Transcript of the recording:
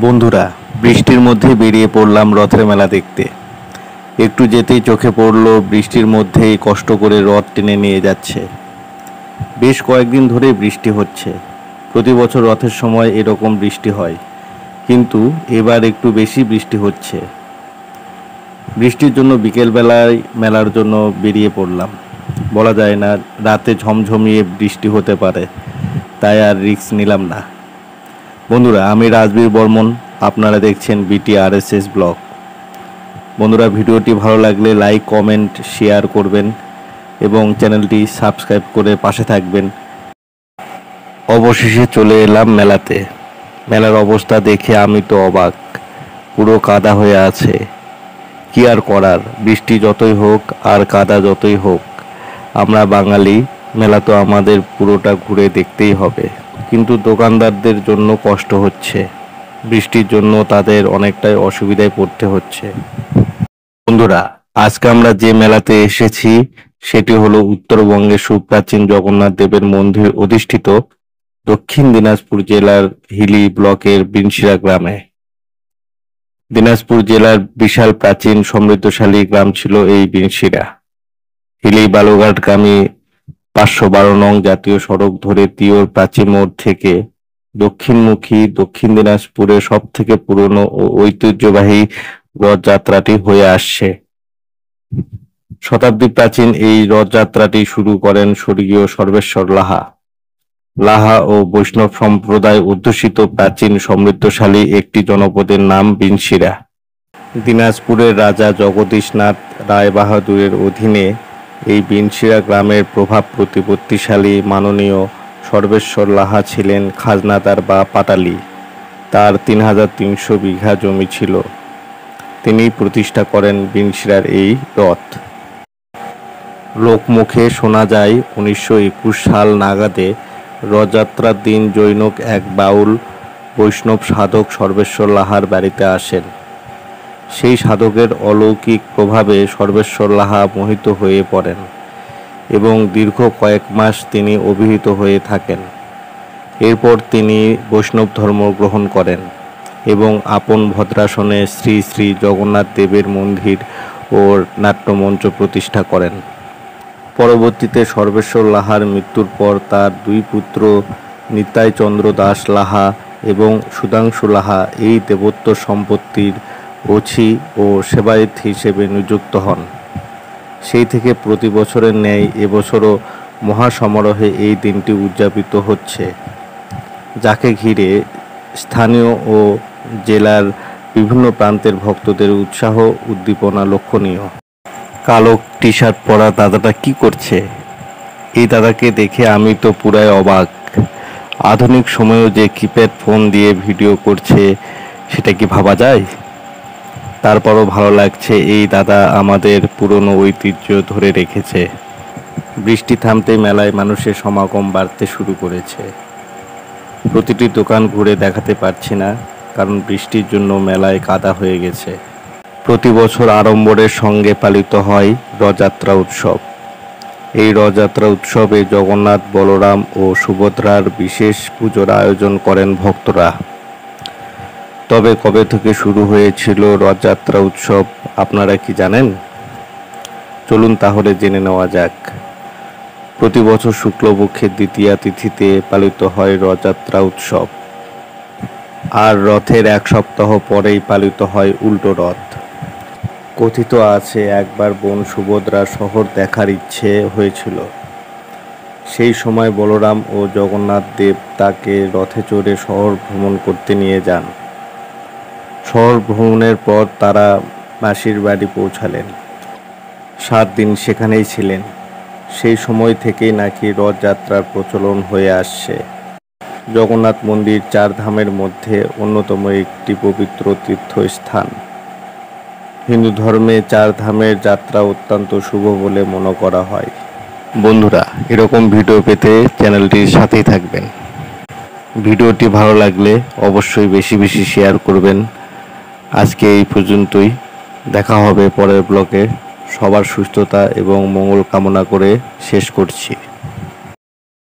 বন্ধুরা, বৃষ্টির মধ্যে বেরিয়ে পড়লাম রথের মেলা দেখতে। একটু যেতেই চোখে পড়ল বৃষ্টির মধ্যেই কষ্ট করে রথ টেনে নিয়ে যাচ্ছে। বেশ কয়েকদিন ধরে বৃষ্টি হচ্ছে। প্রতি বছর রথের সময় এরকম বৃষ্টি হয়, কিন্তু এবার একটু বেশি বৃষ্টি হচ্ছে। বৃষ্টির জন্য বিকেলবেলায় মেলার জন্য বেরিয়ে পড়লাম। বলা যায় না, রাতে ঝমঝমিয়ে বৃষ্টি হতে পারে, তাই আর রিস্ক নিলাম না। বন্ধুরা, আমি রাজবীর বর্মন, আপনারা দেখছেন BTRSS ব্লগ। বন্ধুরা, ভিডিওটি ভালো লাগলে লাইক, কমেন্ট, শেয়ার করবেন এবং চ্যানেলটি সাবস্ক্রাইব করে পাশে থাকবেন। অবশেষে চলে এলাম মেলাতে। মেলার অবস্থা দেখে আমি তো অবাক, পুরো কাদা হয়ে আছে। কি আর করার, বৃষ্টি যতই হোক আর কাদা যতই হোক, আমরা বাঙালি, মেলা তো আমাদের পুরোটা ঘুরে দেখতেই হবে। কিন্তু দোকানদারদের জন্য কষ্ট হচ্ছে, বৃষ্টির জন্য তাদের অনেকটাই অসুবিধায় পড়তে হচ্ছে। বন্ধুরা, আজকে আমরা যে মেলাতে এসেছি সেটি হলো উত্তরবঙ্গের সুপ্রাচীন জগন্নাথ দেবের মন্দির অধিষ্ঠিত দক্ষিণ দিনাজপুর জেলার হিলি ব্লকের বিনশিরা গ্রামে। দিনাজপুর জেলার বিশাল প্রাচীন সমৃদ্ধশালী গ্রাম ছিল এই বিনশিরা। হিলি বালুঘাটগামী 512 নং জাতীয় সড়ক ধরে তিওর প্রাচীন মোড় থেকে দক্ষিণমুখী দক্ষিণ দিনাজপুরের সব থেকে পুরনো ও ঐতিহ্যবাহী রথযাত্রাটি হয়ে আসছে। শতাব্দী প্রাচীন এই রথযাত্রাটি শুরু করেন স্বর্গীয় সর্বেশ্বর লাহা। লাহা ও বৈষ্ণব সম্প্রদায় অধ্যুষিত প্রাচীন সমৃদ্ধশালী একটি জনপদের নাম বিনশিরা। দিনাজপুরের রাজা জগদীশনাথ রায় বাহাদুরের অধীনে এই বিনশিরা গ্রামের প্রভাব প্রতিপত্তিশালী মাননীয় সর্বেশ্বর লাহা ছিলেন খাজনাদার বা পাটালি। তার 3300 বিঘা জমি ছিল। তিনি প্রতিষ্ঠা করেন বিনশিরার এই রথ। লোকমুখে শোনা যায় 1921 সাল নাগাদে রথযাত্রার দিন জৈনক এক বাউল বৈষ্ণব সাধক সর্বেশ্বর লাহার বাড়িতে আসেন। সেই সাধকের অলৌকিক প্রভাবে সর্বেশ্বর লাহা মোহিত হয়ে পড়েন এবং দীর্ঘ কয়েক মাস তিনি অভিহিত হয়ে থাকেন। এরপর তিনি বৈষ্ণব ধর্ম গ্রহণ করেন এবং আপন ভদ্রাসনে শ্রী শ্রী জগন্নাথ দেবের মন্দির ও নাট্যমঞ্চ প্রতিষ্ঠা করেন। পরবর্তীতে সর্বেশ্বর লাহার মৃত্যুর পর তার দুই পুত্র নিতাই চন্দ্র দাস লাহা এবং সুধাংশু লাহা এই দেবত্ব সম্পত্তির ওছি ও সেবায়েত হিসেবে নিযুক্ত হন। সেই থেকে প্রতি বছরের ন্যায় এবছরও মহাসমারোহে এই দিনটি উদযাপিত হচ্ছে, যাকে ঘিরে স্থানীয় ও জেলার বিভিন্ন প্রান্তের ভক্তদের উৎসাহ উদ্দীপনা লক্ষণীয়। কালো টি শার্ট পরা দাদাটা কি করছে? এই দাদাকে দেখে আমি তো পুরাই অবাক। আধুনিক সময়েও যে কিপ্যাড ফোন দিয়ে ভিডিও করছে, সেটা কি ভাবা যায়? তারপরও ভালো লাগছে, এই দাদা আমাদের পুরনো ঐতিহ্য ধরে রেখেছে। বৃষ্টি থামতে মেলায় মানুষের সমাগম বাড়তে শুরু করেছে। প্রতিটি দোকান ঘুরে দেখাতে পারছি না, কারণ বৃষ্টির জন্য মেলায় কাদা হয়ে গেছে। প্রতি বছর আড়ম্বরের সঙ্গে পালিত হয় রথযাত্রা উৎসব। এই রথযাত্রা উৎসবে জগন্নাথ, বলরাম ও সুভদ্রার বিশেষ পুজোর আয়োজন করেন ভক্তরা। তবে কবে থেকে শুরু হয়েছিল রথযাত্রা উৎসব আপনারা কি জানেন? চলুন তাহলে জেনে নেওয়া যাক। প্রতি বছর শুক্লপক্ষের দ্বিতীয়া তিথিতে পালিত হয় রথযাত্রা উৎসব, আর রথের এক সপ্তাহ পরেই পালিত হয় উল্টো রথ। কথিত আছে, একবার বোন সুভদ্রার শহর দেখার ইচ্ছে হয়েছিল। সেই সময় বলরাম ও জগন্নাথ দেব তাকে রথে চড়ে শহর ভ্রমণ করতে নিয়ে যান। শহর ভ্রমণের পর তারা মাসির বাড়ি পৌঁছালেন। 7 দিন সেখানেই ছিলেন। সেই সময় থেকেই নাকি রথযাত্রার প্রচলন হয়ে আসছে। জগন্নাথ মন্দির 4 ধামের মধ্যে অন্যতম একটি পবিত্র তীর্থস্থান। হিন্দু ধর্মে 4 ধামের যাত্রা অত্যন্ত শুভ বলে মনে করা হয়। বন্ধুরা, এরকম ভিডিও পেতে চ্যানেলটির সাথেই থাকবেন। ভিডিওটি ভালো লাগলে অবশ্যই বেশি বেশি শেয়ার করবেন। আজকে এই পর্যন্তই, দেখা হবে পরের ব্লগে। সবার সুস্থতা এবং মঙ্গল কামনা করে শেষ করছি।